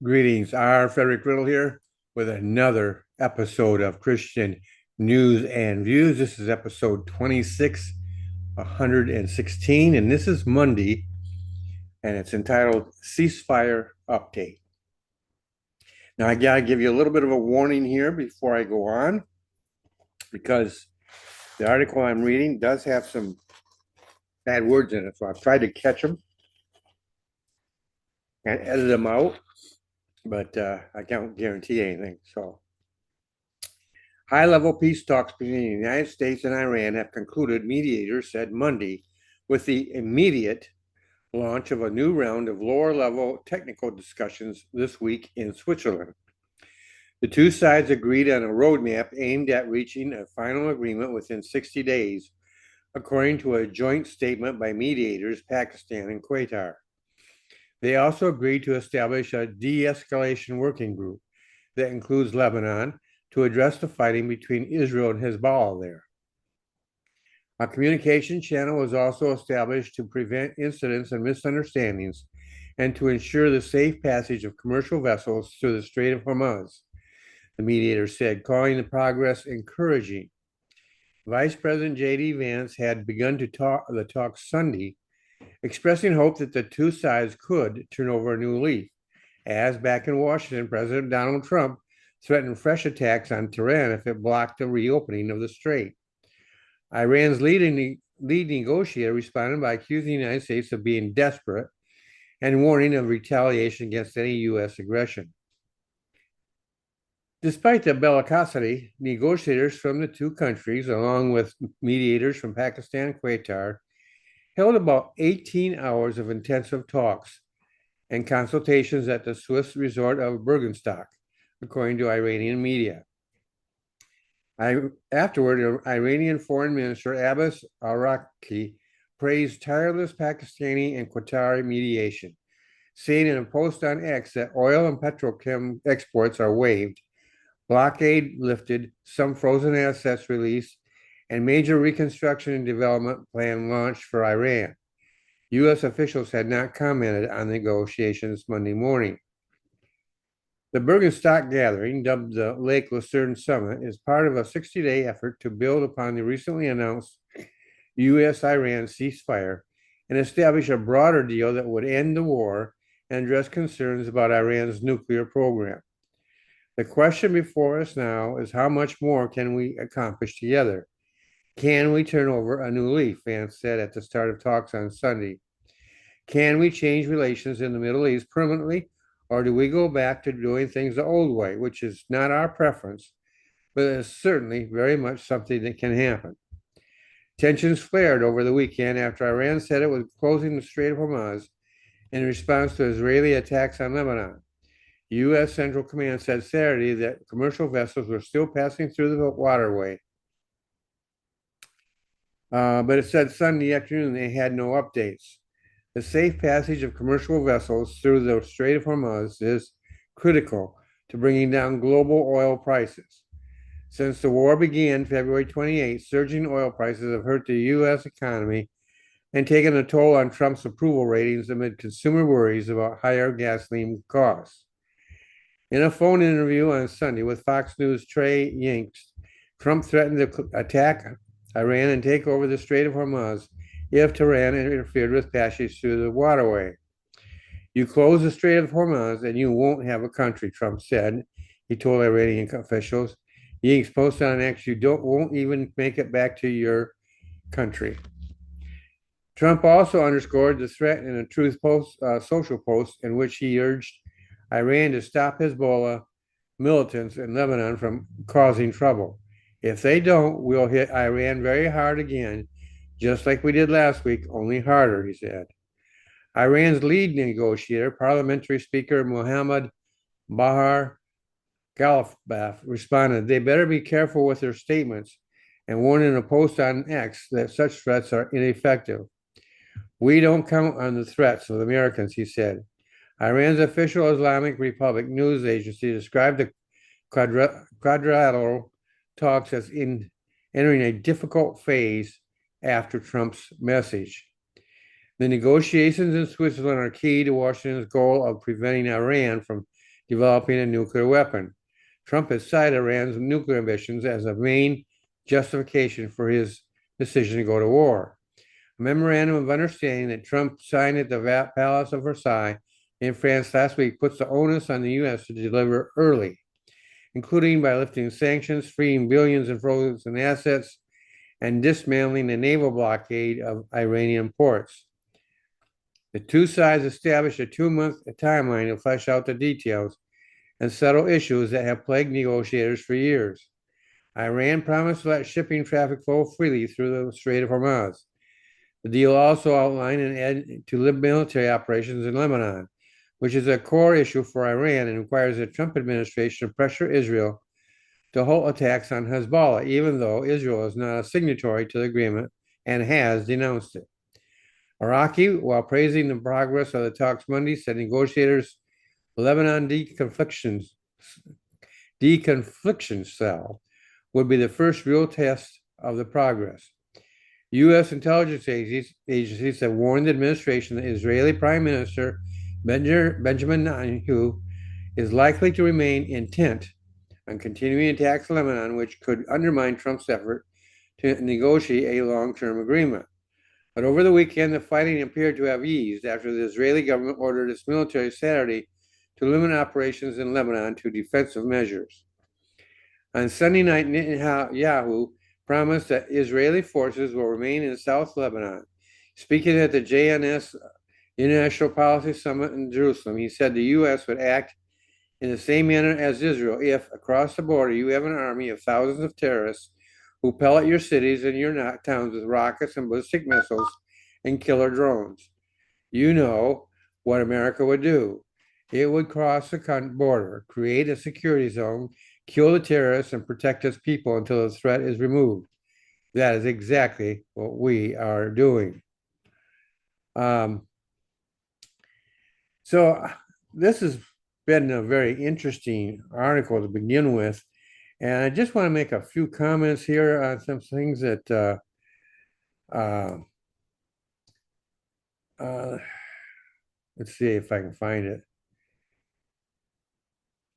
Greetings. R. Frederick Riddle here with another episode of Christian News and Views. This is episode 2616, and this is Monday, and it's entitled Ceasefire Update. Now, I got to give you a little bit of a warning here before I go on, because the article I'm reading does have some bad words in it, so I've tried to catch them and edit them out, but I can't guarantee anything. So, high-level peace talks between the United States and Iran have concluded, mediators said Monday, with the immediate launch of a new round of lower-level technical discussions this week in Switzerland. The two sides agreed on a roadmap aimed at reaching a final agreement within 60 days, according to a joint statement by mediators Pakistan and Qatar. They also agreed to establish a de-escalation working group that includes Lebanon to address the fighting between Israel and Hezbollah there. A communication channel was also established to prevent incidents and misunderstandings and to ensure the safe passage of commercial vessels through the Strait of Hormuz, the mediator said, calling the progress encouraging. Vice President J.D. Vance had begun the talks Sunday, expressing hope that the two sides could turn over a new leaf, as back in Washington, President Donald Trump threatened fresh attacks on Tehran if it blocked the reopening of the strait. Iran's lead negotiator responded by accusing the United States of being desperate and warning of retaliation against any U.S. aggression. Despite the bellicosity, negotiators from the two countries, along with mediators from Pakistan and Qatar, held about 18 hours of intensive talks and consultations at the Swiss resort of Bergenstock, according to Iranian media. Afterward, Iranian Foreign Minister Abbas Araqchi praised tireless Pakistani and Qatari mediation, saying in a post on X that oil and petrochem exports are waived, blockade lifted, some frozen assets released, and major reconstruction and development plan launched for Iran. U.S. officials had not commented on the negotiations Monday morning. The Bergenstock gathering, dubbed the Lake Lucerne Summit, is part of a 60-day effort to build upon the recently announced U.S.-Iran ceasefire and establish a broader deal that would end the war and address concerns about Iran's nuclear program. The question before us now is how much more can we accomplish together? Can we turn over a new leaf, Vance said at the start of talks on Sunday. Can we change relations in the Middle East permanently, or do we go back to doing things the old way, which is not our preference, but is certainly very much something that can happen? Tensions flared over the weekend after Iran said it was closing the Strait of Hormuz in response to Israeli attacks on Lebanon. U.S. Central Command said Saturday that commercial vessels were still passing through the waterway. But it said Sunday afternoon they had no updates. The safe passage of commercial vessels through the Strait of Hormuz is critical to bringing down global oil prices. Since the war began February 28, surging oil prices have hurt the U.S. economy and taken a toll on Trump's approval ratings amid consumer worries about higher gasoline costs. In a phone interview on Sunday with Fox News' Trey Yingst, Trump threatened to attack Iran and take over the Strait of Hormuz if Tehran interfered with passage through the waterway. You close the Strait of Hormuz and you won't have a country, Trump said, he told Iranian officials. Yingst posted on X, you won't even make it back to your country. Trump also underscored the threat in a Truth social post in which he urged Iran to stop Hezbollah militants in Lebanon from causing trouble. If they don't, we'll hit Iran very hard again, just like we did last week, only harder, he said. Iran's lead negotiator, Parliamentary Speaker Mohammad Bahar Ghalibaf, responded, they better be careful with their statements and warned in a post on X that such threats are ineffective. We don't count on the threats of the Americans, he said. Iran's official Islamic Republic news agency described the quadrilateral talks as entering a difficult phase after Trump's message. The negotiations in Switzerland are key to Washington's goal of preventing Iran from developing a nuclear weapon. Trump has cited Iran's nuclear ambitions as a main justification for his decision to go to war. A memorandum of understanding that Trump signed at the Palace of Versailles in France last week puts the onus on the U.S. to deliver early, including by lifting sanctions, freeing billions in frozen assets, and dismantling the naval blockade of Iranian ports. The two sides established a 2-month timeline to flesh out the details and settle issues that have plagued negotiators for years. Iran promised to let shipping traffic flow freely through the Strait of Hormuz. The deal also outlined an end to military operations in Lebanon, which is a core issue for Iran and requires the Trump administration to pressure Israel to halt attacks on Hezbollah, even though Israel is not a signatory to the agreement and has denounced it. Iraqi, while praising the progress of the talks Monday, said negotiators Lebanon deconfliction cell would be the first real test of the progress. U.S. intelligence agencies have warned the administration that Israeli Prime Minister Benjamin Netanyahu is likely to remain intent on continuing attacks on Lebanon, which could undermine Trump's effort to negotiate a long-term agreement. But over the weekend, the fighting appeared to have eased after the Israeli government ordered its military Saturday to limit operations in Lebanon to defensive measures. On Sunday night, Netanyahu promised that Israeli forces will remain in South Lebanon. Speaking at the JNS International Policy Summit in Jerusalem, he said the U.S. would act in the same manner as Israel if, across the border, you have an army of thousands of terrorists who pellet your cities and your towns with rockets and ballistic missiles and killer drones. You know what America would do. It would cross the border, create a security zone, kill the terrorists, and protect its people until the threat is removed. That is exactly what we are doing. So this has been a very interesting article to begin with. And I just want to make a few comments here on some things that let's see if I can find it.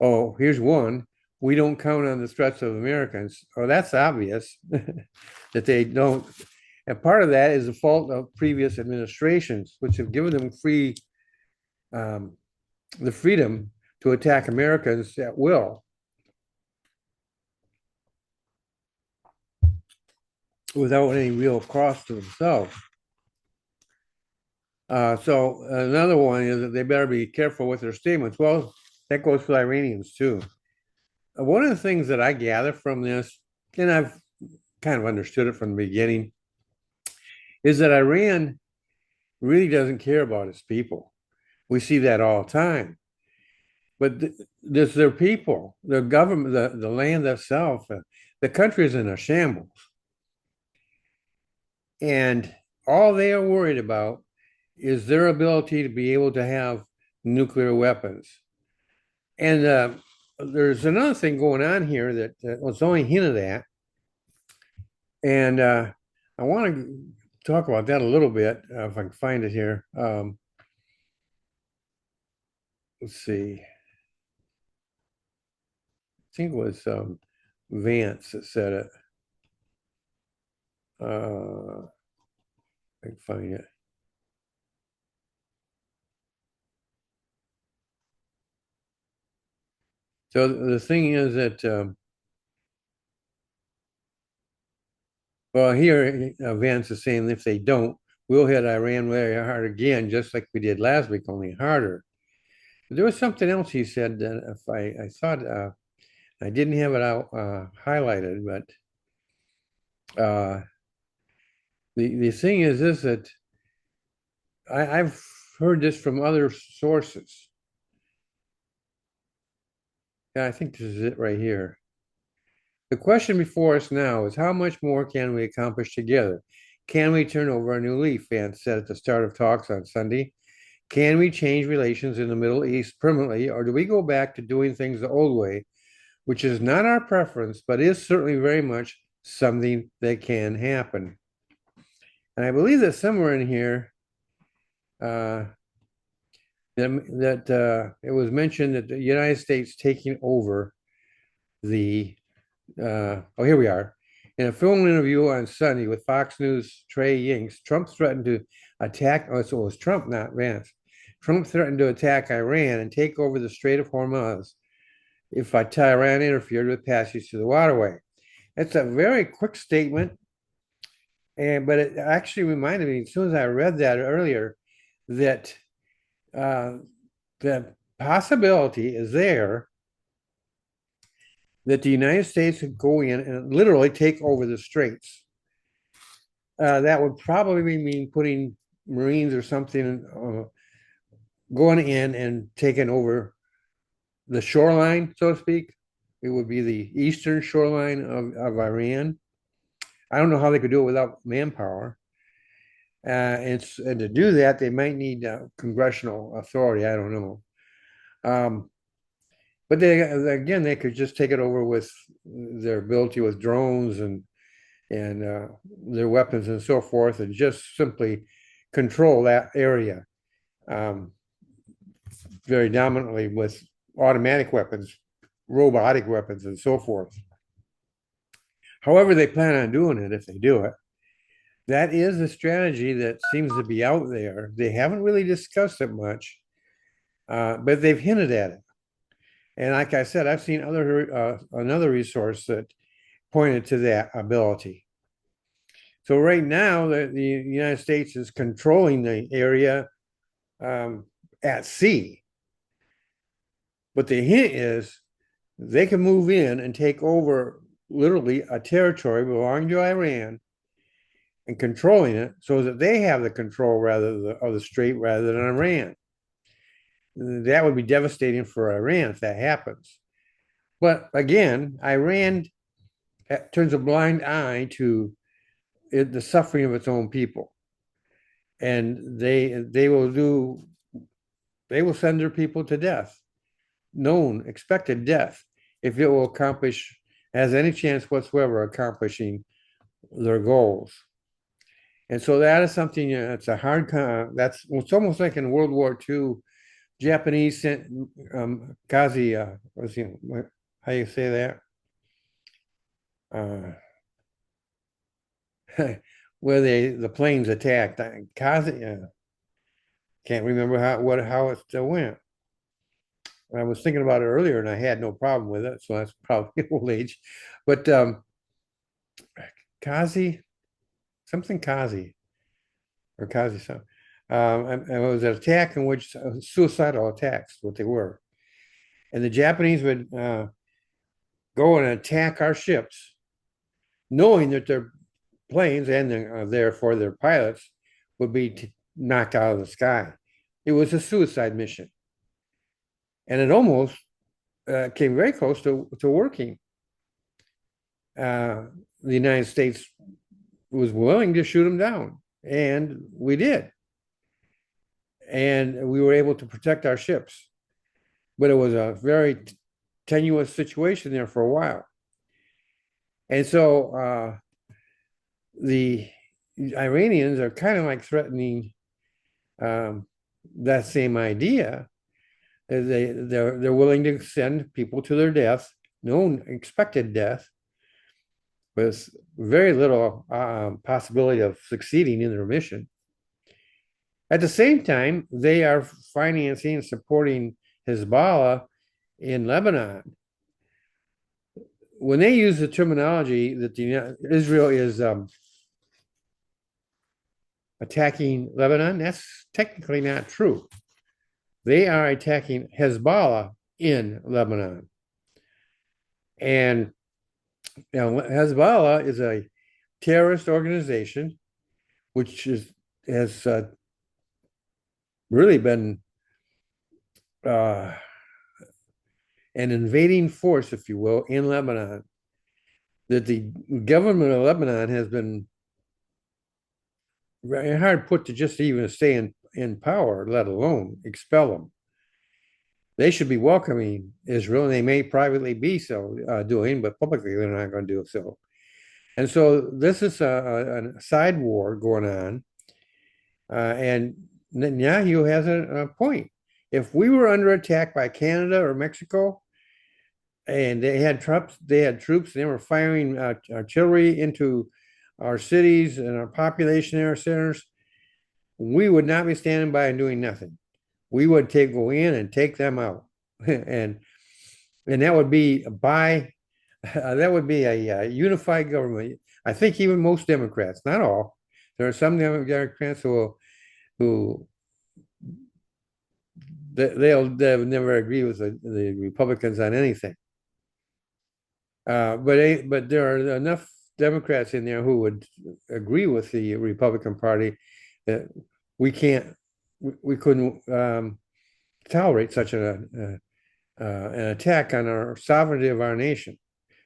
Oh, here's one. We don't count on the threats of Americans. Oh, that's obvious that they don't. And part of that is the fault of previous administrations, which have given them the freedom to attack Americans at will without any real cost to themselves. So another one is that they better be careful with their statements. Well, that goes for the Iranians too. One of the things that I gather from this, and I've kind of understood it from the beginning, is that Iran really doesn't care about its people. We see that all the time. But there's their people, their government, the land itself, the country is in a shambles. And all they are worried about is their ability to be able to have nuclear weapons. And there's another thing going on here that was only hinted at. And I want to talk about that a little bit, if I can find it here. Let's see. I think it was Vance that said it. I can find it. So the thing is that, well, here Vance is saying if they don't, we'll hit Iran very hard again, just like we did last week, only harder. But there was something else he said that if I thought I didn't have it out highlighted, but the thing is this that I've heard this from other sources. Yeah, I think this is it right here. The question before us now is how much more can we accomplish together? Can we turn over a new leaf? Vance said at the start of talks on Sunday. Can we change relations in the Middle East permanently, or do we go back to doing things the old way, which is not our preference, but is certainly very much something that can happen? And I believe that somewhere in here, that it was mentioned that the United States taking over the here we are. In a film interview on Sunday with Fox News' Trey Yingst, Trump threatened to attack. Oh, so it was Trump, not Vance. Trump threatened to attack Iran and take over the Strait of Hormuz if Iran interfered with passage to the waterway. It's a very quick statement, but it actually reminded me as soon as I read that earlier that uh, the possibility is there that the United States could go in and literally take over the straits. That would probably mean putting Marines or something going in and taking over the shoreline, so to speak. It would be the eastern shoreline of Iran. I don't know how they could do it without manpower. And to do that, they might need congressional authority. I don't know. Um, but they could just take it over with their ability with drones and their weapons and so forth, and just simply control that area um, very dominantly with automatic weapons, robotic weapons, and so forth. However, they plan on doing it if they do it. That is a strategy that seems to be out there. They haven't really discussed it much, but they've hinted at it. And like I said, I've seen another resource that pointed to that ability. So right now, the United States is controlling the area um, at sea. But the hint is they can move in and take over literally a territory belonging to Iran and controlling it so that they have the control of the strait rather than Iran. That would be devastating for Iran if that happens. But again, Iran turns a blind eye to the suffering of its own people, and they will send their people to death, known expected death, if it will accomplish has any chance whatsoever accomplishing their goals. And so that is something that's a hard that's it's almost like in World War II, Japanese sent Kazi what's he, how you say that? Uh, where the planes attacked. Kazi can't remember how it went. I was thinking about it earlier and I had no problem with it, so that's probably old age. But Kazi, something Kazi or Kazi something. And it was an attack in which suicidal attacks, what they were. And the Japanese would go and attack our ships, knowing that their planes and therefore their pilots would be knocked out of the sky. It was a suicide mission. And it almost came very close to working. The United States was willing to shoot them down, and we did. And we were able to protect our ships. But it was a very tenuous situation there for a while. And so the Iranians are kind of like threatening that same idea. They're willing to send people to their death, known expected death, with very little possibility of succeeding in their mission. At the same time, they are financing and supporting Hezbollah in Lebanon. When they use the terminology that Israel is attacking Lebanon, that's technically not true. They are attacking Hezbollah in Lebanon. And Hezbollah is a terrorist organization which has really been an invading force, if you will, in Lebanon. That the government of Lebanon has been very hard put to just even stay in power, let alone expel them. They should be welcoming Israel, and they may privately be so doing, but publicly they're not going to do so. And so this is a side war going on, and Netanyahu has a point. If we were under attack by Canada or Mexico, and they were firing artillery into our cities and our population area centers, we would not be standing by and doing nothing. We would go in and take them out, and that would be a unified government. I think even most Democrats, not all, there are some Democrats who they'll never agree with the Republicans on anything. But there are enough Democrats in there who would agree with the Republican Party that we couldn't tolerate such an attack on our sovereignty of our nation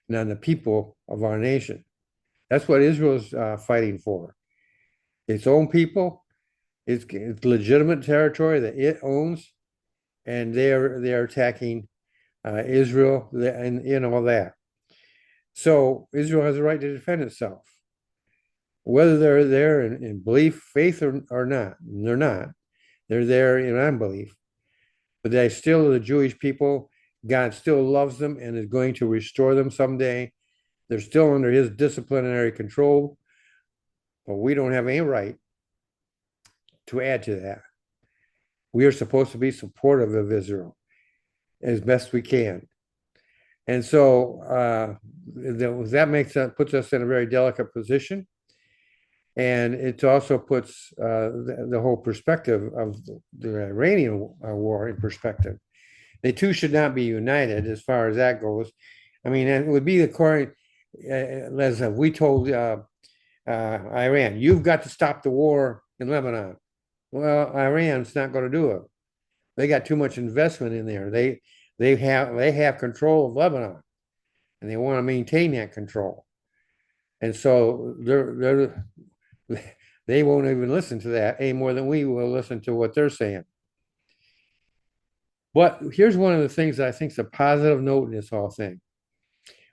and on the people of our nation. That's what Israel's fighting for. Its own people, it's legitimate territory that it owns, and they're attacking Israel and all that. So Israel has a right to defend itself, whether they're there in belief, faith, or not. And they're not. They're there in unbelief. But they still, the Jewish people, God still loves them and is going to restore them someday. They're still under his disciplinary control, but we don't have any right to add to that. We are supposed to be supportive of Israel as best we can. And so that puts us in a very delicate position. And it also puts the whole perspective of the Iranian war in perspective. They two should not be united as far as that goes. I mean, it would be as we told Iran, you've got to stop the war in Lebanon. Well, Iran's not going to do it. They got too much investment in there. They have control of Lebanon, and they want to maintain that control. And so they won't even listen to that any more than we will listen to what they're saying. But here's one of the things that I think is a positive note in this whole thing.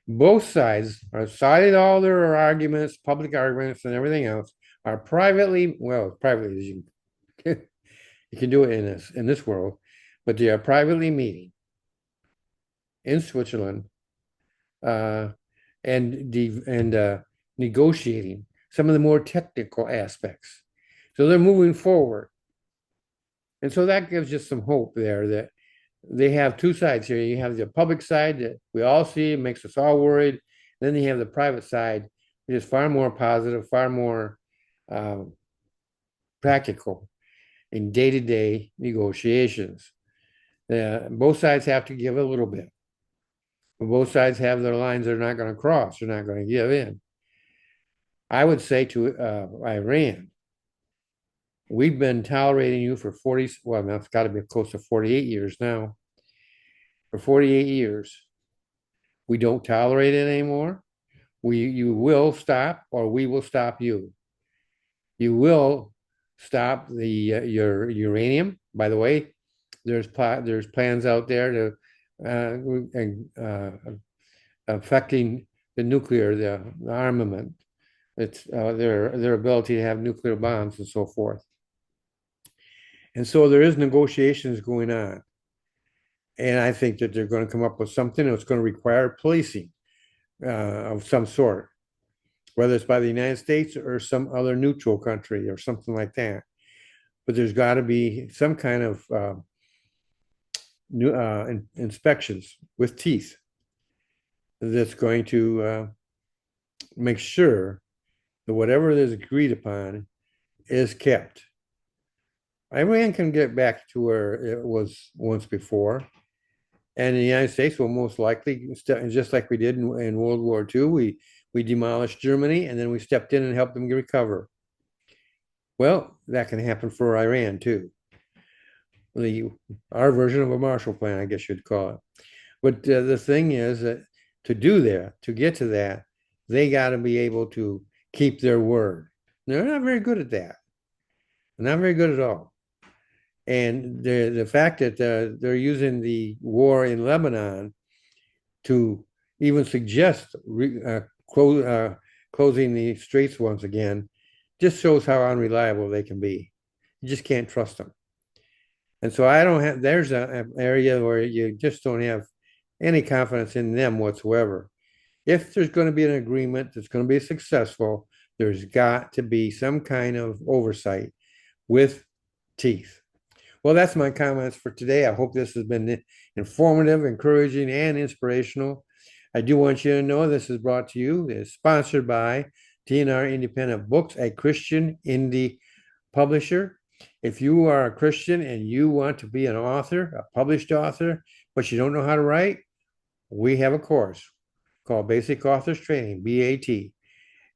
Both sides are cited all their arguments, public arguments, and everything else are privately as you can do it in this world, but they are privately meeting in Switzerland and negotiating some of the more technical aspects. So they're moving forward. And so that gives just some hope there that they have two sides here. You have the public side that we all see, makes us all worried. Then you have the private side, which is far more positive, far more practical in day-to-day negotiations. Both sides have to give a little bit. But both sides have their lines they're not going to cross. They're not going to give in. I would say to Iran, we've been tolerating you for it's got to be close to 48 years now. For 48 years, we don't tolerate it anymore. You will stop, or we will stop you. You will stop your uranium. By the way, there's plans out there to affecting the nuclear, the armament. It's their ability to have nuclear bombs and so forth. And so there is negotiations going on. And I think that they're going to come up with something that's going to require policing of some sort, whether it's by the United States or some other neutral country or something like that. But there's got to be some kind of inspections with teeth that's going to make sure that whatever is agreed upon is kept. Iran can get back to where it was once before. And the United States will most likely, just like we did in World War II, we demolished Germany and then we stepped in and helped them recover. Well, that can happen for Iran too. Our version of a Marshall Plan, I guess you'd call it. But the thing is that to get to that, they got to be able to keep their word. They're not very good at that. They're not very good at all. And the fact that they're using the war in Lebanon to even suggest closing the straits once again just shows how unreliable they can be. You just can't trust them. And so I don't have, there's an area where you just don't have any confidence in them whatsoever. If there's going to be an agreement that's going to be successful, there's got to be some kind of oversight with teeth. Well, that's my comments for today. I hope this has been informative, encouraging, and inspirational. I do want you to know this is brought to you, is sponsored by TNR Independent Books, a Christian indie publisher. If you are a Christian and you want to be an author, a published author, but you don't know how to write, we have a course called Basic Authors Training, BAT.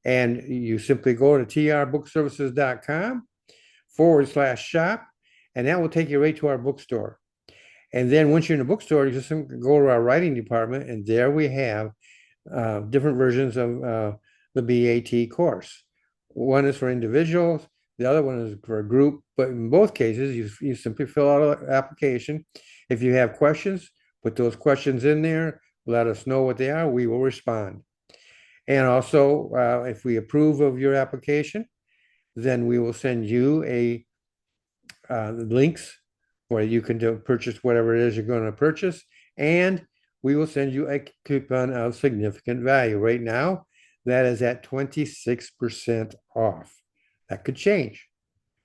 And you simply go to trbookservices.com/shop, and that will take you right to our bookstore. And then once you're in the bookstore, you just go to our writing department, and there we have different versions of the BAT course. One is for individuals, the other one is for a group, but in both cases, you simply fill out an application. If you have questions, put those questions in there, let us know what they are, we will respond. And also, if we approve of your application, then we will send you links where you can purchase whatever it is you're going to purchase, and we will send you a coupon of significant value. Right now, that is at 26% off. That could change.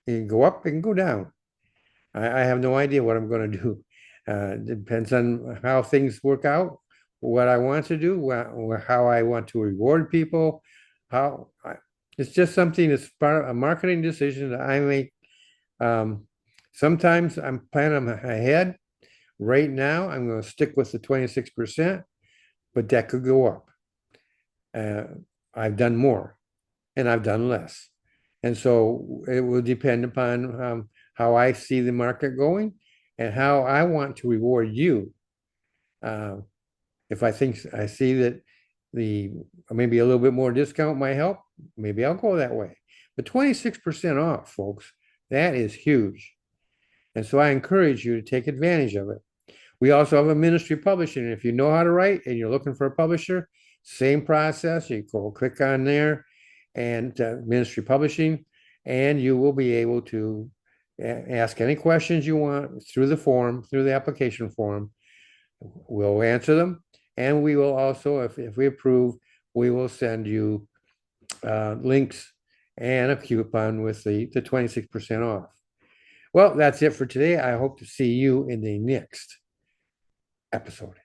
It can go up, it can go down. I have no idea what I'm going to do. Depends on how things work out, what I want to do, how I want to reward people. It's just something that's part of a marketing decision that I make. Sometimes I'm planning ahead. Right now, I'm going to stick with the 26%, but that could go up. I've done more and I've done less. And so it will depend upon how I see the market going and how I want to reward you. If I see that maybe a little bit more discount might help, maybe I'll go that way. But 26% off, folks, that is huge. And so I encourage you to take advantage of it. We also have a ministry publishing. If you know how to write and you're looking for a publisher, same process. You go click on there and ministry publishing, and you will be able to ask any questions you want through the application form. We'll answer them. And we will also, if we approve, we will send you links and a coupon with the 26% off. Well, that's it for today. I hope to see you in the next episode.